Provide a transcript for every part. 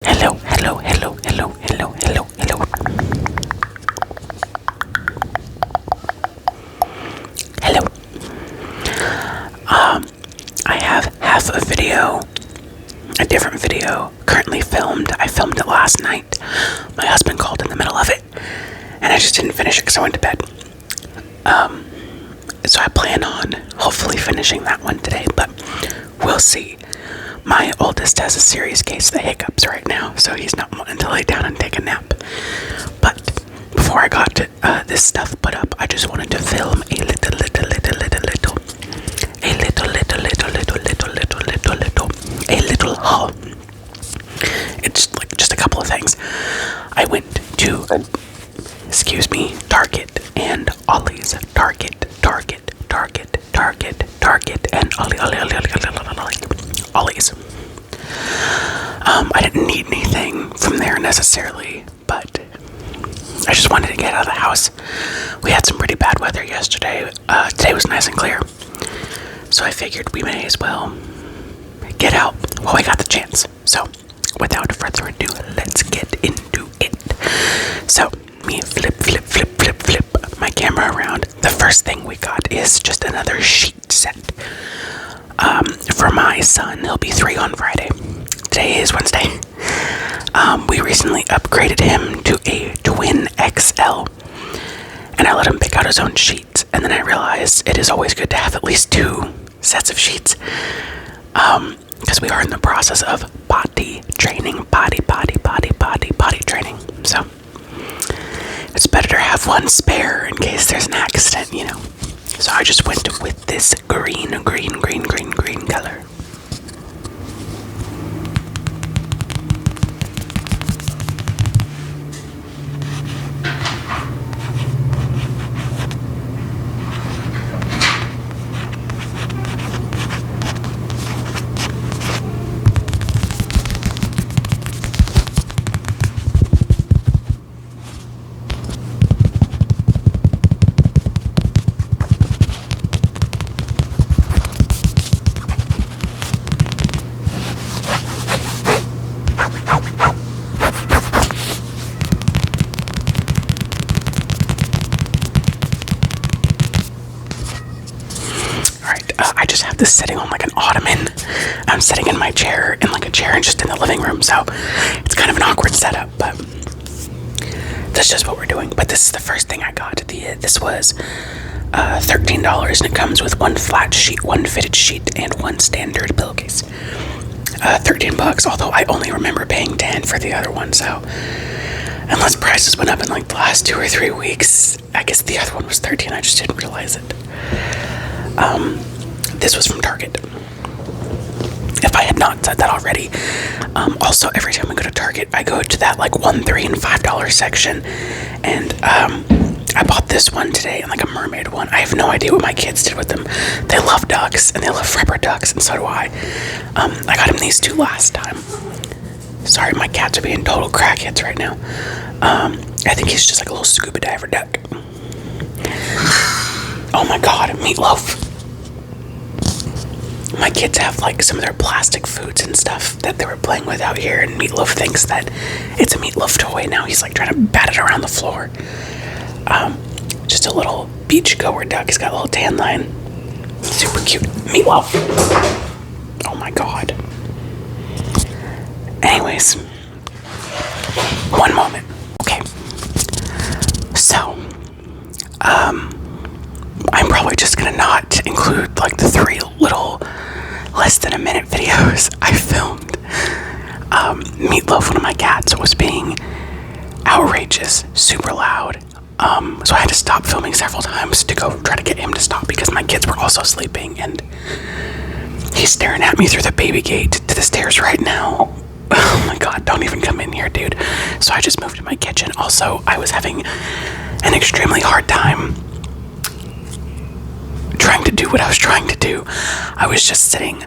Hello, hello, hello, hello, hello, hello, hello. Hello. I have half a video, a different video, currently filmed. I filmed it last night. My husband called in the middle of it, and I just didn't finish it because I went to bed. So I plan on hopefully finishing that one today, but we'll see. My oldest has a serious case of the hiccups right now, so he's not wanting to lay down and take a nap. But before I got to, this stuff put up, I just wanted to film a little haul. It's like just a couple of things. I went to, Target and Ollies. Target, and Ollies. I didn't need anything from there necessarily, but I just wanted to get out of the house. We had some pretty bad weather yesterday. Today was nice and clear, so I figured we may as well get out while we got the chance. So, without further ado, let's get into it. So, me flip my camera around. The first thing we got is just another sheet set. For my son, he'll be 3 on Friday. Today is Wednesday. We recently upgraded him to a twin XL, and I let him pick out his own sheets. And then I realized it is always good to have at least 2 sets of sheets, because we are in the process of potty training, potty training. So it's better to have one spare in case there's an accident, you know. So I just went with this green color. I just have this sitting on like an ottoman. I'm sitting in my chair, in like a chair, and just in the living room, so it's kind of an awkward setup, but that's just what we're doing. But this is the first thing I got. This was $13, and it comes with 1 flat sheet, 1 fitted sheet, and 1 standard pillowcase. $13, although I only remember paying $10 for the other one, so unless prices went up in like the last 2 or 3 weeks, I guess the other one was $13. I just didn't realize it. This was from Target, if I had not said that already. Also, every time I go to Target, I go to that like $1, $3, and $5 section, and I bought this one today, and like a mermaid one. I have no idea what my kids did with them. They love ducks, and they love rubber ducks, and so do I. I got him these 2 last time. Sorry, my cats are being total crackheads right now. I think he's just like a little scuba diver duck. Oh my god, meatloaf. My kids have like some of their plastic foods and stuff that they were playing with out here, and Meatloaf thinks that it's a Meatloaf toy. Now he's like trying to bat it around the floor. Just a little beachgoer duck. He's got a little tan line. Super cute. Meatloaf. Oh my god. Anyways, one moment. Okay. So, I'm probably just gonna not include like the 3 little less than a minute videos I filmed. Meatloaf, one of my cats, was being outrageous, super loud. So I had to stop filming several times to go try to get him to stop because my kids were also sleeping, and he's staring at me through the baby gate to the stairs right now. Oh my god, don't even come in here, dude. So I just moved to my kitchen. Also, I was having an extremely hard time trying to do what I was trying to do. I was just sitting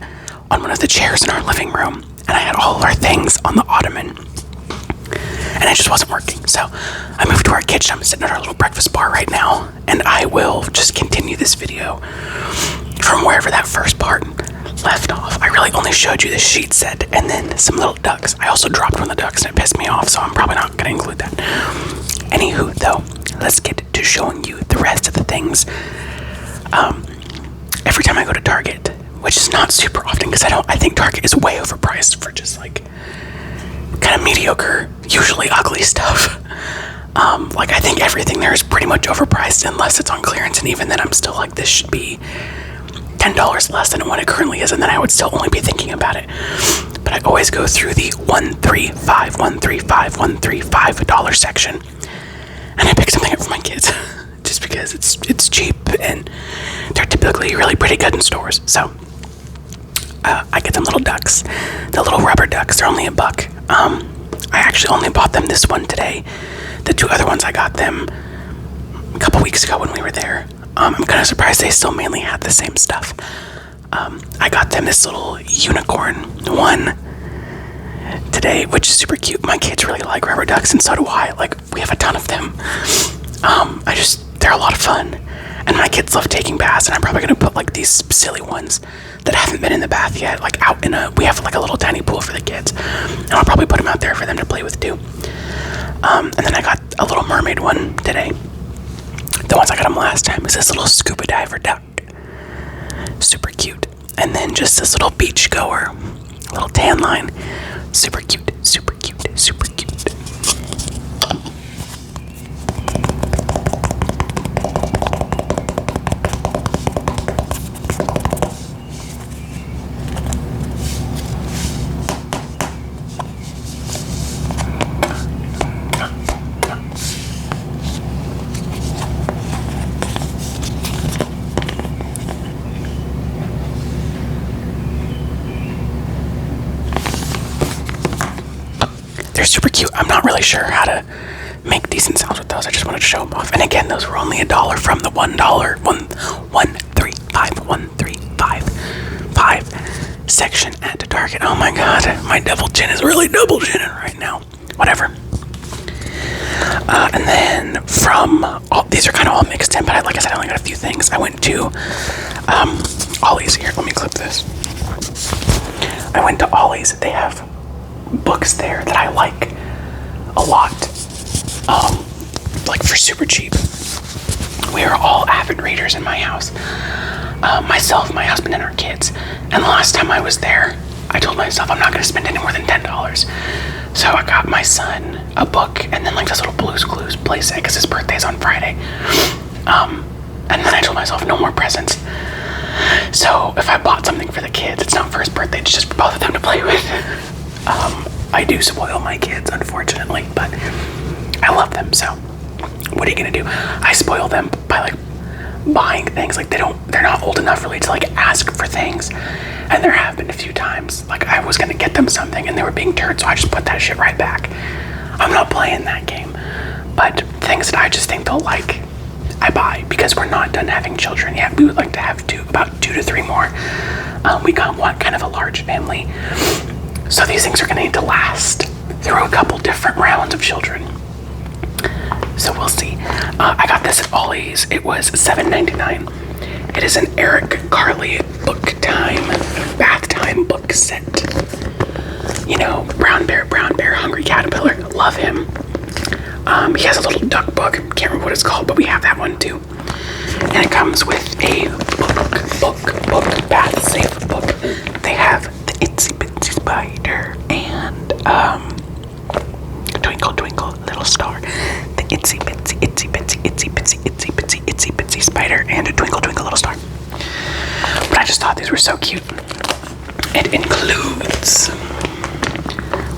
on one of the chairs in our living room, and I had all of our things on the ottoman, and it just wasn't working. So I moved to our kitchen. I'm sitting at our little breakfast bar right now, and I will just continue this video from wherever that first part left off. I really only showed you the sheet set and then some little ducks. I also dropped one of the ducks and it pissed me off, so I'm probably not going to include that. Anywho, though, let's get to showing you the rest of the things. Every time I go to Target, which is not super often because I think Target is way overpriced for just like kind of mediocre, usually ugly stuff. I think everything there is pretty much overpriced unless it's on clearance, and even then I'm still like, this should be $10 less than what it currently is, and then I would still only be thinking about it. But I always go through the $135 section, and I pick something up for my kids just because it's cheap and they're typically really pretty good in stores. So I get them little ducks, the little rubber ducks. They're only $1. I actually only bought them this one today. The two other ones I got them a couple weeks ago when we were there. I'm kind of surprised they still mainly had the same stuff. I got them this little unicorn one today, which is super cute. My kids really like rubber ducks, and so do I. Like, we have a ton of them. They're a lot of fun. And my kids love taking baths, and I'm probably going to put like these silly ones that haven't been in the bath yet, like out in we have like a little tiny pool for the kids, and I'll probably put them out there for them to play with too. And then I got a little mermaid one today. The ones I got them last time was this little scuba diver duck. Super cute. And then just this little beach goer, little tan line. Super cute, super cute, super cute. They're super cute. I'm not really sure how to make decent sounds with those. I just wanted to show them off. And again, those were only $1 from the $135 section at the Target. Oh my god, my double chin is really double chinning right now. Whatever. And then these are kind of all mixed in, but like I said, I only got a few things. I went to Ollies. Here, let me clip this. I went to Ollies. They have books there that I like a lot, like for super cheap. We are all avid readers in my house, myself, my husband, and our kids. And the last time I was there, I told myself I'm not going to spend any more than $10. So I got my son a book and then like this little Blue's Clues playset because his birthday's on Friday. And then I told myself no more presents. So if I bought something for the kids, it's not for his birthday, it's just for both of them to play with. I do spoil my kids, unfortunately, but I love them, so what are you gonna do? I spoil them by like buying things. Like they're not old enough really to like ask for things, and there have been a few times like I was gonna get them something and they were being turds, so I just put that shit right back. I'm not playing that game, but things that I just think they'll like, I buy because we're not done having children yet. We would like to have about 2 to 3 more. We want kind of a large family. So these things are going to need to last through a couple different rounds of children. So we'll see. I got this at Ollies. It was $7.99. It is an Eric Carly bath time book set. You know, brown bear, hungry caterpillar. Love him. He has a little duck book. Can't remember what it's called, but we have that one too. And it comes with a book, bath safe book. They have the Itsy Bitsy Spider and Twinkle Twinkle Little Star. The Itsy Bitsy Spider and a Twinkle Twinkle Little Star. But I just thought these were so cute. It includes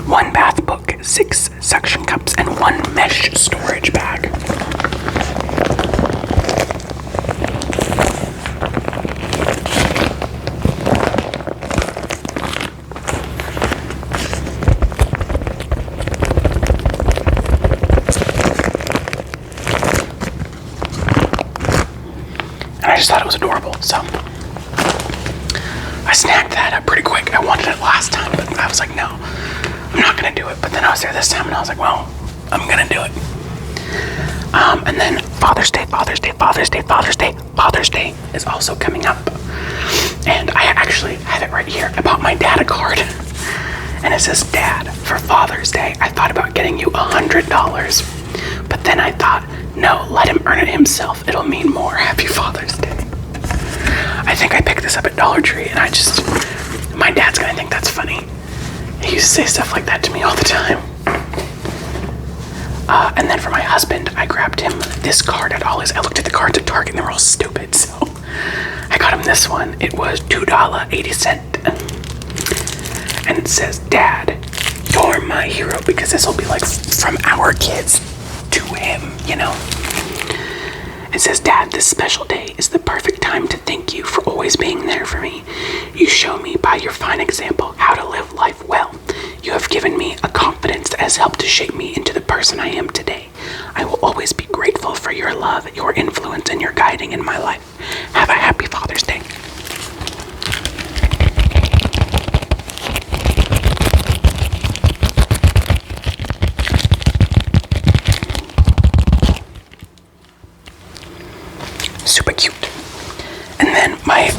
1 bath book, 6 suction cups, and 1 mesh storage bag. And I just thought it was adorable, so I snagged that up pretty quick. I wanted it last time, but I was like, no, I'm not gonna do it. But then I was there this time and I was like, well, I'm gonna do it. And then Father's Day is also coming up. And I actually have it right here. I bought my dad a card. And it says, Dad, for Father's Day, I thought about getting you $100. But then I thought, no, let him earn it himself. It'll mean more. Happy Father's Day. I think I picked this up at Dollar Tree, and my dad's gonna think that's funny. He used to say stuff like that to me all the time. And then for my husband, I grabbed him this card at Ollies. I looked at the cards at Target, and they were all stupid, so I got him this one. It was $2.80. And it says, Dad, you're my hero, because this will be like from our kids to him, you know? It says, Dad, this special day is the perfect time to thank you for always being there for me. You show me by your fine example how to live life well. You have given me a confidence that has helped to shape me into the person I am today. I will always be grateful for your love, your influence, and your guiding in my life. Have a happy Father's Day. Super cute. And then my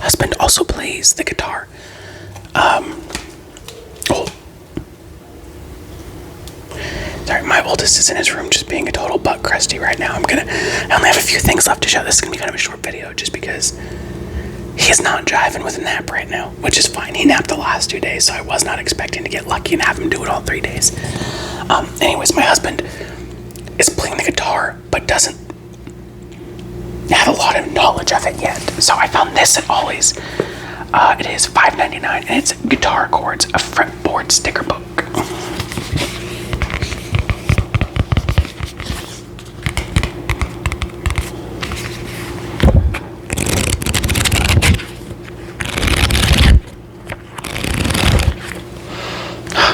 husband also plays the guitar. Sorry, my oldest is in his room just being a total butt crusty right now. I only have a few things left to show. This is gonna be kind of a short video just because he's not jiving with a nap right now, which is fine. He napped the last 2 days, so I was not expecting to get lucky and have him do it all 3 days. Anyways, my husband is playing the guitar, but doesn't have a lot of knowledge of it yet. So I found this at Ollies. It is $5.99, and it's Guitar Chords, a fretboard sticker book.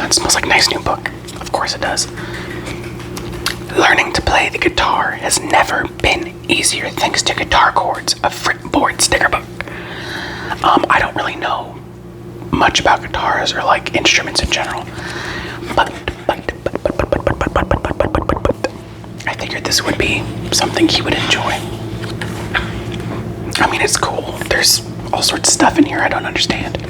It smells like a nice new book. Of course it does. Learning to play the guitar has never been easier thanks to Guitar Chords, a fretboard sticker book. I don't really know much about guitars or like instruments in general, but I figured this would be something he would enjoy. I mean, it's cool. There's all sorts of stuff in here I don't understand.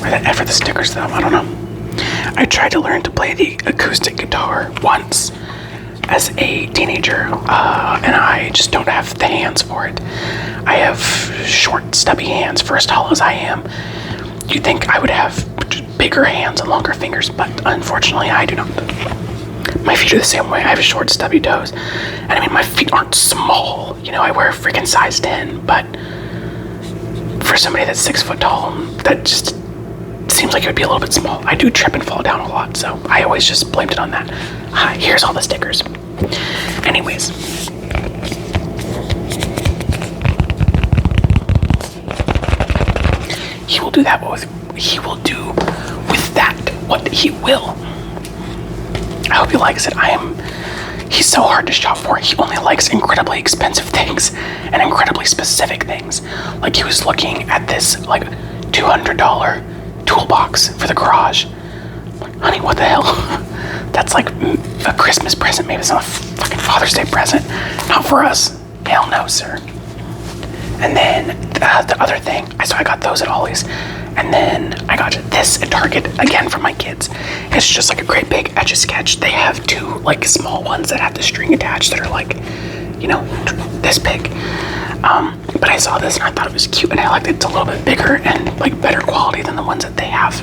Where the F are the stickers though? I don't know. I tried to learn to play the acoustic guitar once as a teenager, and I just don't have the hands for it. I have short, stubby hands for as tall as I am. You'd think I would have bigger hands and longer fingers, but unfortunately I do not. My feet are the same way. I have short, stubby toes. And I mean, my feet aren't small. You know, I wear a freaking size 10, but for somebody that's 6 foot tall, that just seems like it would be a little bit small. I do trip and fall down a lot, so I always just blamed it on that. Here's all the stickers. Anyways. He will do that with that what he will. I hope he likes it. He's so hard to shop for. He only likes incredibly expensive things and incredibly specific things. Like he was looking at this like $200 toolbox for the garage. Honey, what the hell? That's like a Christmas present. Maybe it's not a fucking Father's Day present. Not for us. Hell no, sir. And then the other thing, so I got those at Ollies. And then I got this at Target, again for my kids. It's just like a great big Etch-a-Sketch. They have 2 like small ones that have the string attached that are like, you know, this big. But I saw this and I thought it was cute, and I liked it. It's a little bit bigger and like better quality than the ones that they have.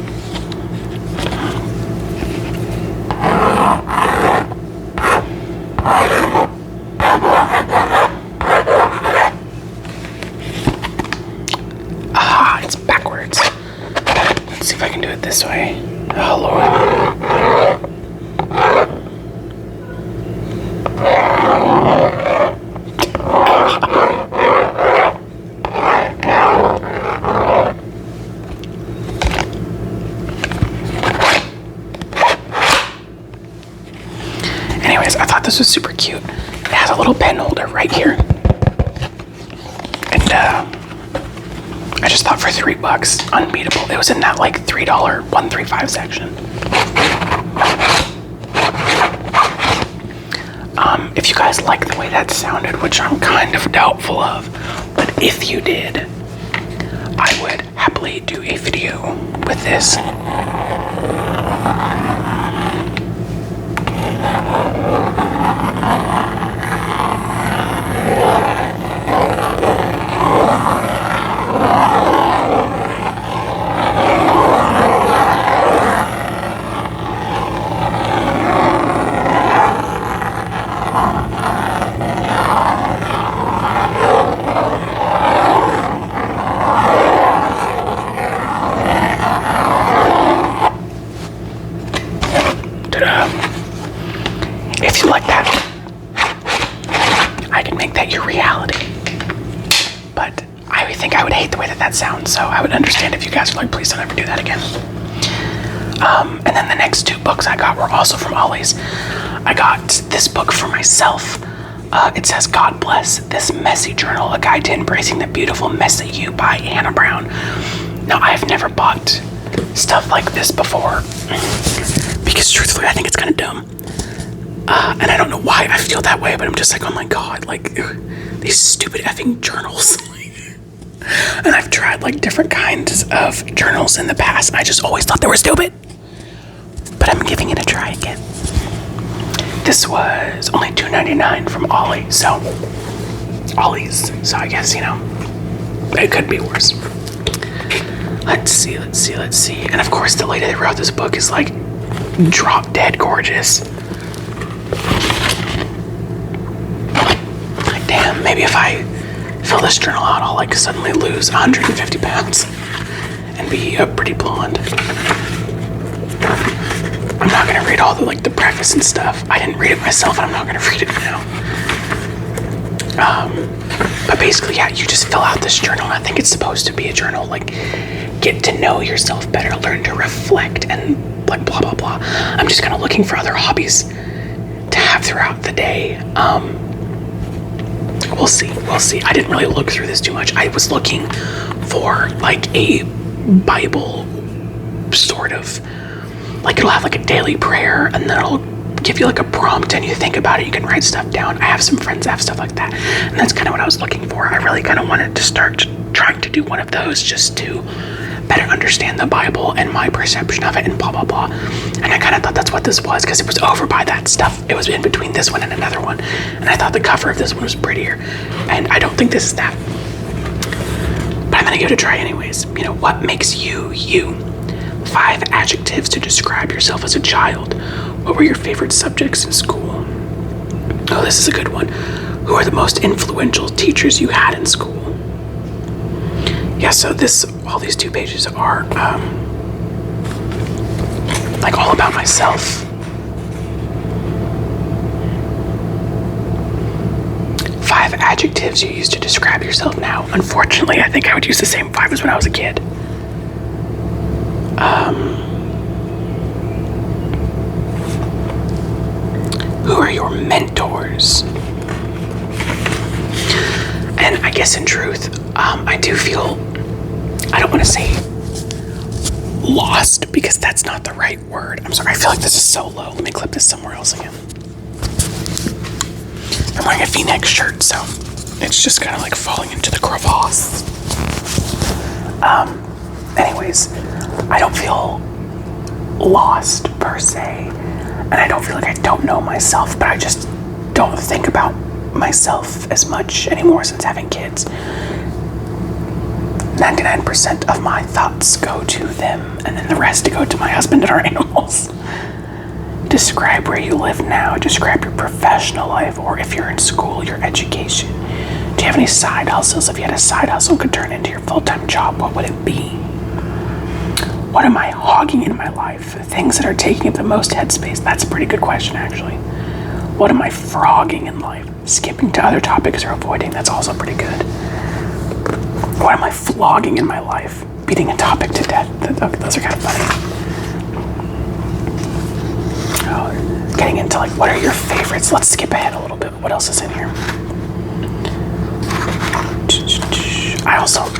It's backwards. Let's see if I can do it this way. Oh, Lord. Anyways, I thought this was super cute. It has a little pen holder right here. And I just thought for $3, unbeatable. It was in that like $3 135 section. If you guys like the way that sounded, which I'm kind of doubtful of, but if you did, I would happily do a video with this. If you like that, I can make that your reality. But I think I would hate the way that sounds, so I would understand if you guys were like, please don't ever do that again. And then the next 2 books I got were also from Ollies. I got this book for myself. It says, God Bless This Messy Journal, A Guide to Embracing the Beautiful Messy You by Hannah Brown. Now, I've never bought stuff like this before because truthfully, I think it's kind of dumb. And I don't know why I feel that way, but I'm just like, oh my God, like these stupid effing journals. And I've tried like different kinds of journals in the past, and I just always thought they were stupid. But I'm giving it a try again. This was only $2.99 from Ollies, so I guess, it could be worse. Let's see. And of course, the lady that wrote this book is like drop dead gorgeous. Like, damn, maybe if I fill this journal out, I'll like suddenly lose 150 pounds and be a pretty blonde. I'm not gonna read all the preface and stuff. I didn't read it myself, and I'm not gonna read it now. But basically, yeah, you just fill out this journal. I think it's supposed to be a journal, like, get to know yourself better, learn to reflect, and like blah blah blah. I'm just kind of looking for other hobbies to have throughout the day. We'll see. I didn't really look through this too much. I was looking for like a Bible sort of, like, it'll have like a daily prayer, and then it'll give you like a prompt and you think about it, you can write stuff down. I have some friends that have stuff like that, and that's kind of what I was looking for. I really kind of wanted to start trying to do one of those just to better understand the Bible and my perception of it and blah blah blah. And I kind of thought that's what this was, because it was over by that stuff. It was in between this one and another one, and I thought the cover of this one was prettier, and I don't think this is that, but I'm gonna give it a try anyways. What makes you you? 5 adjectives to describe yourself as a child. What were your favorite subjects in school? Oh, this is a good one. Who are the most influential teachers you had in school? Yeah, so all these 2 pages are like all about myself. 5 adjectives you use to describe yourself now. Unfortunately, I think I would use the same 5 as when I was a kid. Who are your mentors? And I guess in truth, I do feel, I don't want to say lost, because that's not the right word. I'm sorry, I feel like this is so low. Let me clip this somewhere else again. I'm wearing a V-neck shirt, so it's just kind of like falling into the crevasse. Anyways, I don't feel lost per se, and I don't feel like I don't know myself, but I just don't think about myself as much anymore since having kids. 99% of my thoughts go to them, and then the rest go to my husband and our animals. Describe where you live now. Describe your professional life, or if you're in school, your education. Do you have any side hustles? If you had a side hustle could turn into your full-time job, what would it be? What am I hogging in my life? Things that are taking up the most headspace. That's a pretty good question, actually. What am I frogging in life? Skipping to other topics or avoiding. That's also pretty good. What am I flogging in my life? Beating a topic to death. Okay, those are kind of funny. Oh, getting into like, what are your favorites? Let's skip ahead a little bit. What else is in here?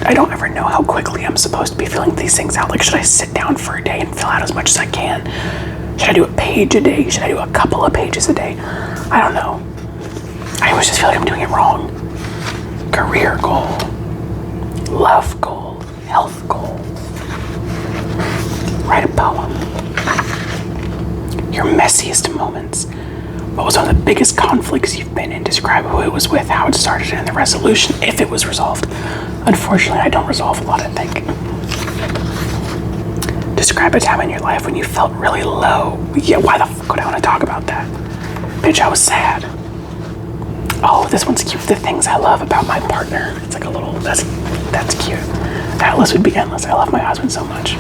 I don't ever know how quickly I'm supposed to be filling these things out. Like, should I sit down for a day and fill out as much as I can? Should I do a page a day? Should I do a couple of pages a day? I don't know. always just feel like I'm doing it wrong. Career goal, love goal, health goal. Write a poem. Your messiest moments. What was one of the biggest conflicts you've been in? Describe who it was with, how it started, and the resolution, if it was resolved. Unfortunately, I don't resolve a lot, I think. Describe a time in your life when you felt really low. Yeah, why the fuck would I want to talk about that? Bitch, I was sad. Oh, this one's cute. The things I love about my partner. It's like a little, that's cute. That list would be endless. I love my husband so much.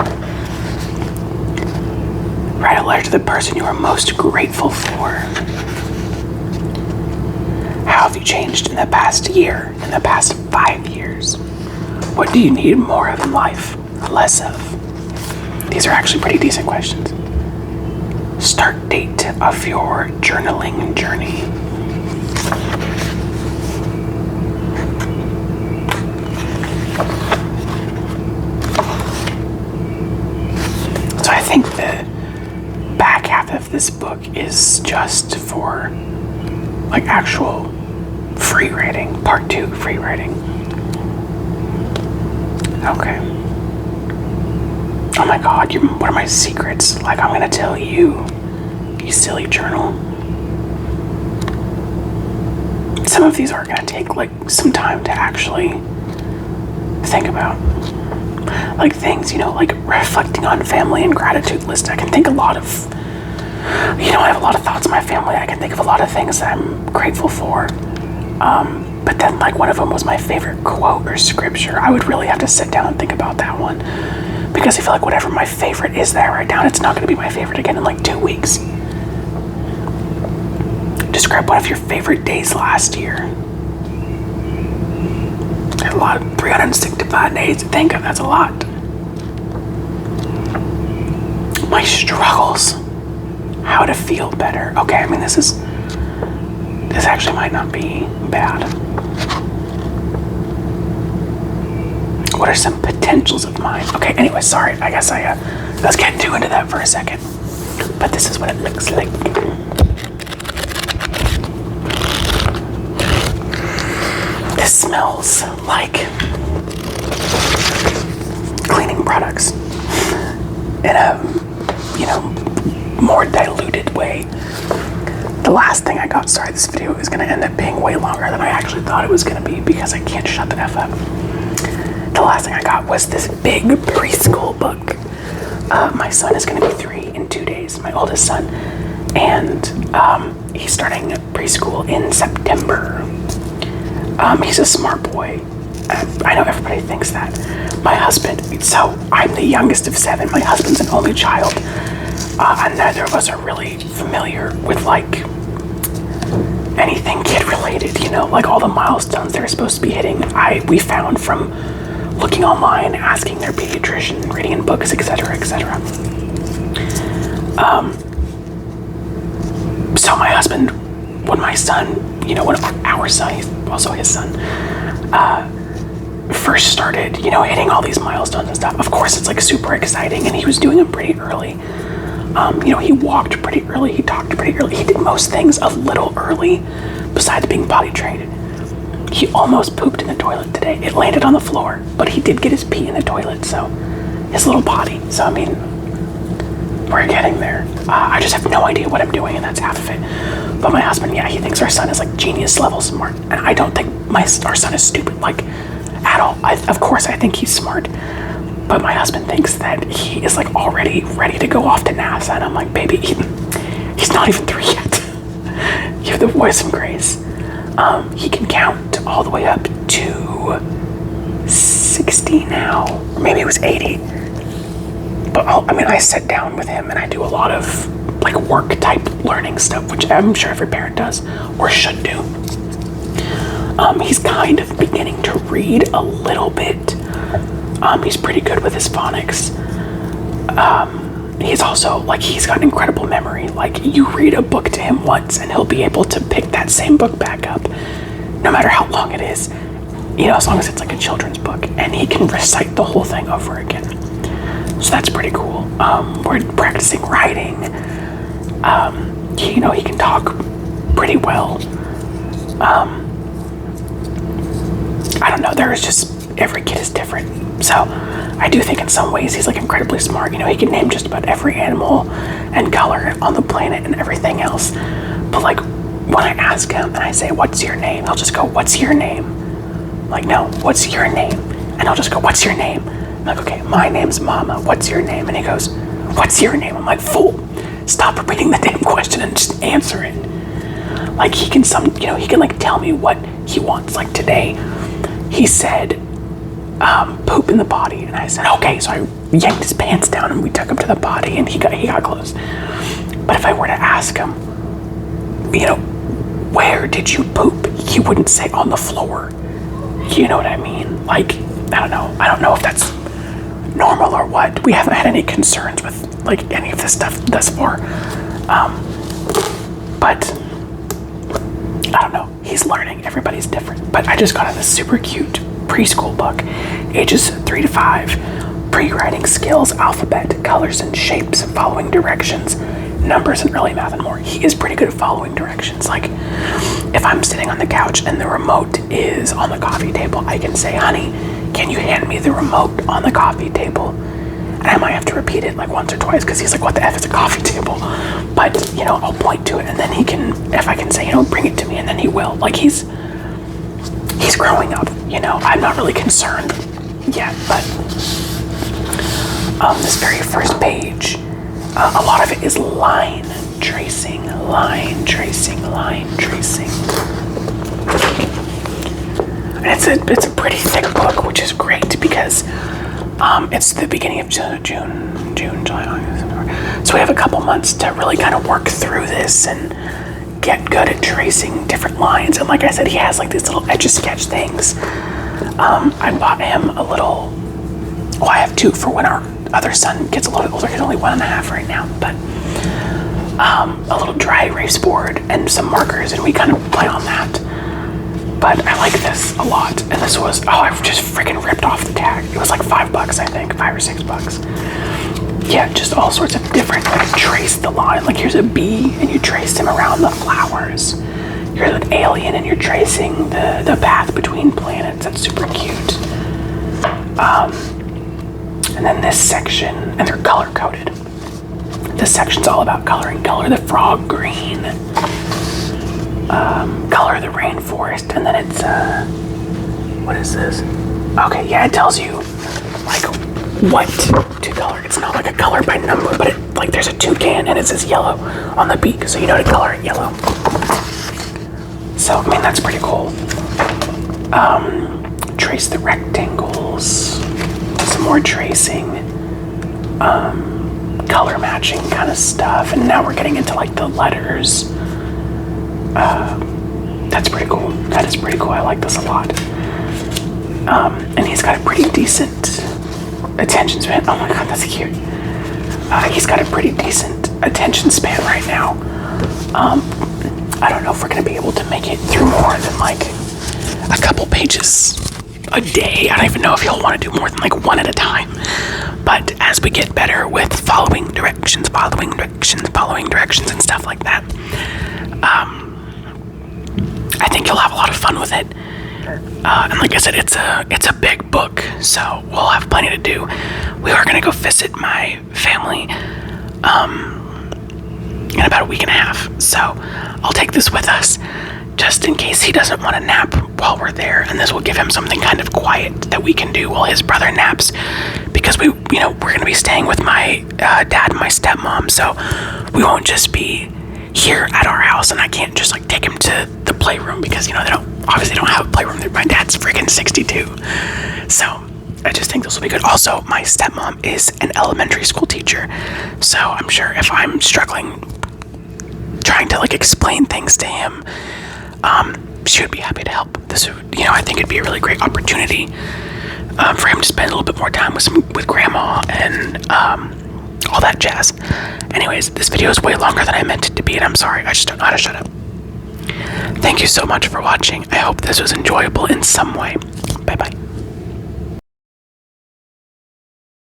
Write a letter to the person you are most grateful for. How have you changed in the past year, in the past 5 years? What do you need more of in life, less of? These are actually pretty decent questions. Start date of your journaling journey. So I think the back half of this book is just for like actual free writing, part 2 free writing. Okay. Oh my god, what are my secrets? Like, I'm gonna tell you, you silly journal. Some of these are gonna take like some time to actually think about. Like things, like reflecting on family and gratitude list. I can think a lot of, I have a lot of thoughts in my family. I can think of a lot of things that I'm grateful for. But then like one of them was my favorite quote or scripture. I would really have to sit down and think about that one. Because I feel like whatever my favorite is that I write down, it's not going to be my favorite again in like 2 weeks. Describe one of your favorite days last year. A lot, 365 days to think of, that's a lot. My struggles. How to feel better. Okay, I mean this actually might not be bad. What are some potentials of mine? Okay, anyway, sorry. I guess let's get too into that for a second. But this is what it looks like. This smells like cleaning products in a, more diluted way. The last thing I got, sorry, this video is going to end up being way longer than I actually thought it was going to be because I can't shut the F up. The last thing I got was this big preschool book. My son is going to be 3 in 2 days, my oldest son. And he's starting preschool in September. He's a smart boy. I know everybody thinks that. My husband, so I'm the youngest of 7. My husband's an only child. And neither of us are really familiar with like anything kid related, like all the milestones they're supposed to be hitting. We found from looking online, asking their pediatrician, reading in books, etc., etc. So my husband, when my son, when our son, he's also his son, first started, hitting all these milestones and stuff. Of course, it's like super exciting, and he was doing them pretty early. He walked pretty early, he talked pretty early, he did most things a little early, besides being potty trained. He almost pooped in the toilet today. It landed on the floor, but he did get his pee in the toilet, so his little potty. So, I mean, we're getting there. I just have no idea what I'm doing, and that's half of it. But my husband, yeah, he thinks our son is like genius level smart, and I don't think our son is stupid, like, at all. Of course, I think he's smart. But my husband thinks that he is like already ready to go off to NASA. And I'm like, baby, he's not even 3 yet. You have the voice of grace. He can count all the way up to 60 now. Or maybe it was 80. But I sit down with him and I do a lot of like work type learning stuff, which I'm sure every parent does or should do. He's kind of beginning to read a little bit. He's pretty good with his phonics. He's also, like, he's got incredible memory. Like, you read a book to him once and he'll be able to pick that same book back up, no matter how long it is, as long as it's like a children's book, and he can recite the whole thing over again. So that's pretty cool. We're practicing writing. He can talk pretty well. I don't know, every kid is different. So I do think in some ways he's like incredibly smart. You know, he can name just about every animal and color on the planet and everything else. But like when I ask him and I say, what's your name? He'll just go, what's your name? I'm like, no, what's your name? And he'll just go, what's your name? I'm like, okay, my name's Mama. What's your name? And he goes, what's your name? I'm like, fool, stop repeating the damn question and just answer it. Like he can like tell me what he wants. Like today, he said, poop in the potty. And I said, okay. So I yanked his pants down and we took him to the potty and he got close. But if I were to ask him, you know, where did you poop? He wouldn't say on the floor. You know what I mean? Like, I don't know if that's normal or what. We haven't had any concerns with like any of this stuff thus far. But I don't know. He's learning. Everybody's different. But I just got him this super cute preschool book, ages 3 to 5, pre-writing skills, alphabet, colors and shapes, following directions, numbers and early math and more. He is pretty good at following directions. Like if I'm sitting on the couch and the remote is on the coffee table, I can say, honey, can you hand me the remote on the coffee table? And I might have to repeat it like once or twice because he's like, what the F is a coffee table? But, you know, I'll point to it and then he can, if I can say, you know, bring it to me, and then he will. Like he's growing up, you know. I'm not really concerned yet, but this very first page, a lot of it is line tracing. And it's a pretty thick book, which is great because it's the beginning of June, July, August, September. So we have a couple months to really kind of work through this and get good at tracing different lines. And like I said, he has like these little Etch-a-Sketch things. I bought him a little, well, I have two for when our other son gets a little older. He's only 1.5 right now, but a little dry erase board and some markers, and we kind of play on that. But I like this a lot, and this was, I've just freaking ripped off the tag. It was like $5, I think, $5 or $6. Yeah, just all sorts of different, like trace the line. Like here's a bee, and you traced him around the flowers. Here's an alien, and you're tracing the path between planets. That's super cute. And then this section, and they're color coded. This section's all about coloring. Color the frog green. Color the rainforest, and then it's what is this? Okay, yeah, it tells you like what to color. It's not like a color by number, but it, like there's a toucan and it says yellow on the beak, so you know to color it yellow. So I mean that's pretty cool. Trace the rectangles, some more tracing, color matching kind of stuff, and now we're getting into like the letters. That's pretty cool. That is pretty cool. I like this a lot. And he's got a pretty decent attention span. Oh my god, that's cute. He's got a pretty decent attention span right now. I don't know if we're gonna be able to make it through more than like a couple pages a day. I don't even know if he'll want to do more than like one at a time. But as we get better with following directions and stuff like that, I think you'll have a lot of fun with it. And like I said, it's a big book, so we'll have plenty to do. We are gonna go visit my family in about a week and a half, so I'll take this with us just in case he doesn't want to nap while we're there, and this will give him something kind of quiet that we can do while his brother naps, because we're gonna be staying with my dad and my stepmom, so we won't just be here at our house, and I can't just like take him to the playroom because they obviously don't have a playroom. My dad's freaking 62, so I just think this will be good. Also, my stepmom is an elementary school teacher, so I'm sure if I'm struggling trying to like explain things to him, she would be happy to help. This would, I think it'd be a really great opportunity for him to spend a little bit more time with grandma and all that jazz. Anyways, this video is way longer than I meant it to be, and I'm sorry, I just don't know how to shut up. Thank you so much for watching. I hope this was enjoyable in some way. Bye bye.